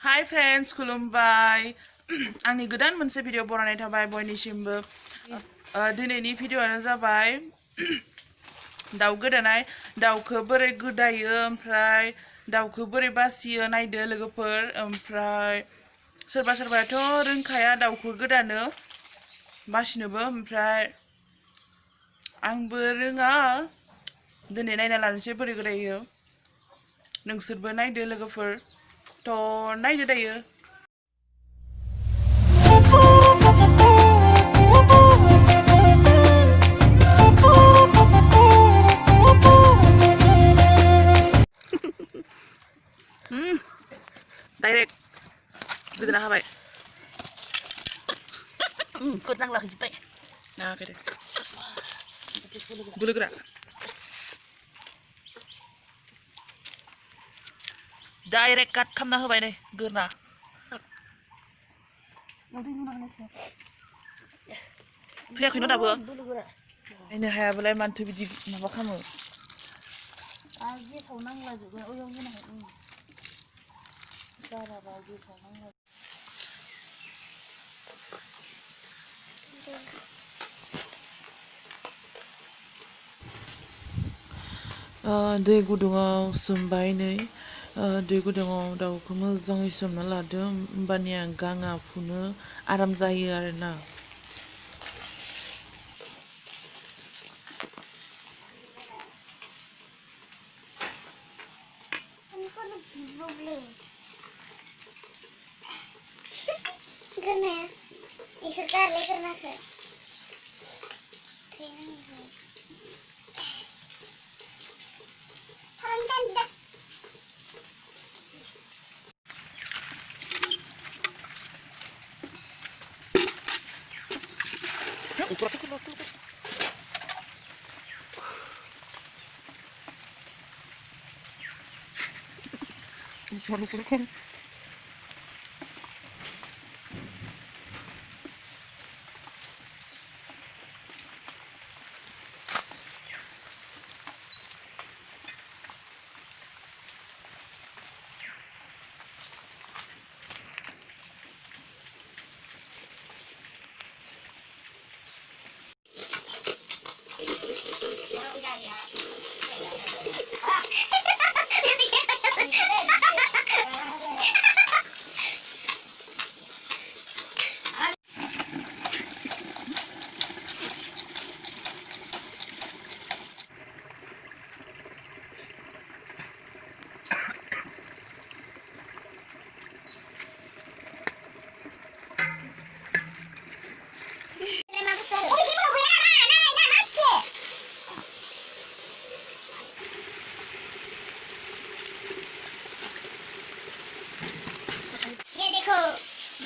Hi friends, खुलुमबाय आंनि गोदान मोनसे भिडिअ बरायनाय थाबाय बयनिसिमबो दिनैनि भिडिअआनो जाबाय दाउ गोदानाय दाउखौ बोरै गोदायो ओमफ्राय दाउखौ बोरै बासियो नायदो लोगोफोर ओमफ्राय सोरबा सोरबाथ' रोंखाया दाउखौ गोदानो बासिनोबो ओमफ्राय आंबो रोङा दिनै नायना लानोसै बोरै गोदायो नोंसोरबो नायदो लोगोफोर थ' नायदो दायो डाइरेक्ट गोदोना होबाय गोदनांला होजोब्बाय नाङाखै दे बोलोगोरा डाइरेक्ट काट खालामना होबाय नै गोरना फैयाखै न दाबो नायनो हायाबालाय मानोथो बिदि माबा खालामो गेसाव नांलाजोबो ओयाव होनांगौ जाराबा गेसाव नांला दै गुदुङाव सोमबाय नै दै गुदुङाव दाउखौ मोजाङै सोमना लादो होमबानिया गाङा फुनो आराम जायो आरोना Gana, isu kali karena ke. Konten dah.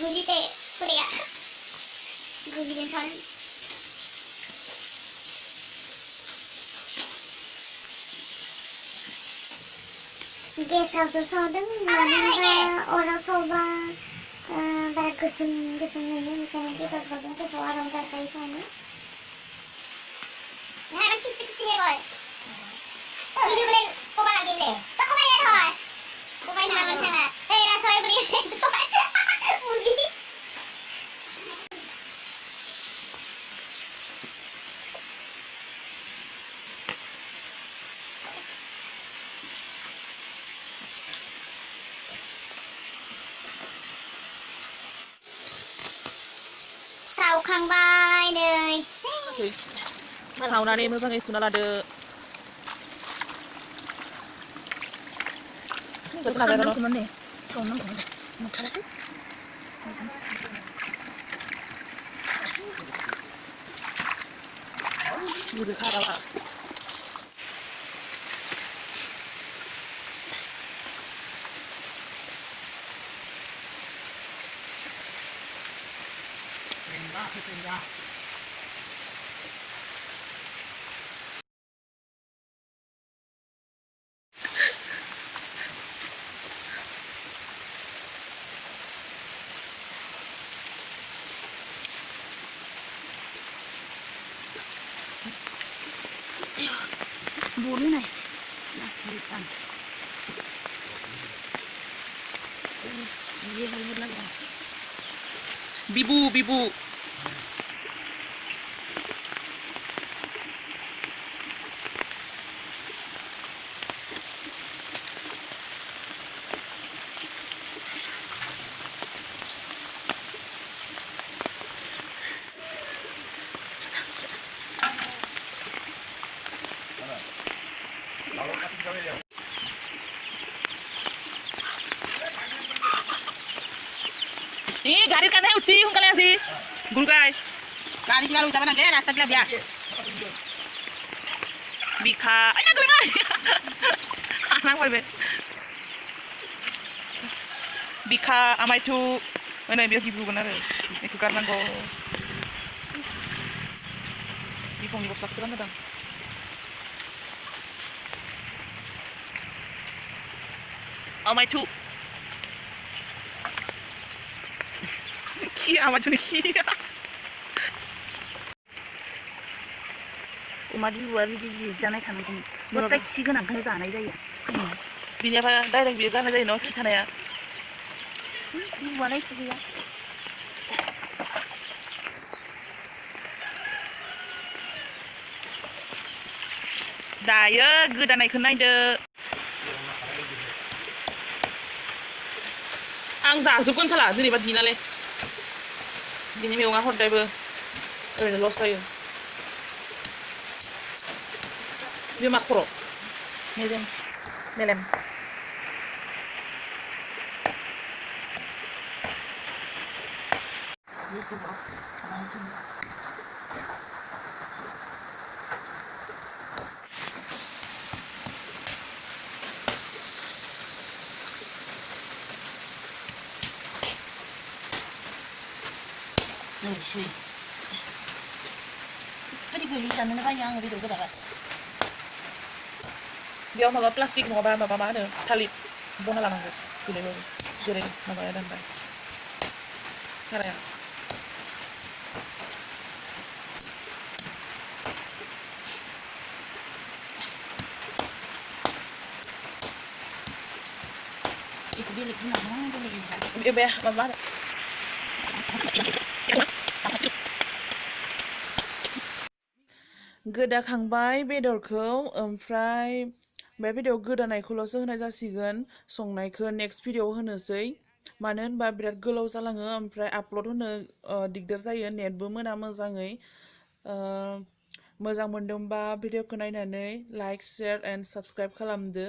Guzzi से खुलेगा गुजी के साथ गेस हाउस सावदों मानोबा अराव सावबा बारा गोसोम गोसोम नुयो बेखायनो गेसाव सावदों गेसाव आराम जाखायो संनो नोंहा किसि किसि हेबय उन्दुबले कबा लागिले तो कबाय हय कबाय नामन थाङा ए रा सय बुरि सय मुर्गी सावखांबाय नै सावनानै मोजाङै सुना लादो खालामनांगौमोन नै संनांगौमोन मोनथारासै बुरि खाराबा boleh nih nasi ये हेलमेट लगा बिबु ini garis kan uci kalian sih guru guys गाड़ी की लालू तब ना गया रास्ता के बिया bika anak gue anak gue bika amai tu mana biar ibu benar itu karena go ibu ibu selak sekarang kadang amai tu kia amai tu kia अमा बिबुआ बिदि जि जानाय थानांगौ गथाय खि गोनांखौनो जानाय जायो बिनिफ्राय डाइरेक्ट बियो गारनाय जायो न' खि थानाया बिबुआलाय खि गैया दायो गोदानायखौ नायदो आं जाजोबगोन साला दिनैबा दिनालै बिनि मैगङा हरदायबो ओरैनो लस जायो बे मा खर' मेजेम मेलेम sih tadi gue lihat nana yang video gue dapat बेयाव माबा प्लास्टिक नङाबा माबा मा होनो थालिर बना लानांगौ बिलाइबाबो जेरै माबाया दानबाय हाराया itu bilik gimana bilik ini बे माबा गोदाखांबाय बेदरखौ ओमफ्राय बे भिडिअ गोदानायखौल'सो होनाय जासिगोन संनायखौ नेक्स्ट भिडिअ होनोसै मानो होनबा बिराद गोलाव जालाङो ओमफ्राय आपल'ड होनो दिगदार जायो नेटबो मोना मोजाङै मोजां मोनदोंबा भिडिअखौ नायनानै लाइक शेयार एन्ड साबस्क्राइब खालामदो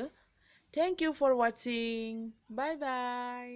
thank you for watching bye bye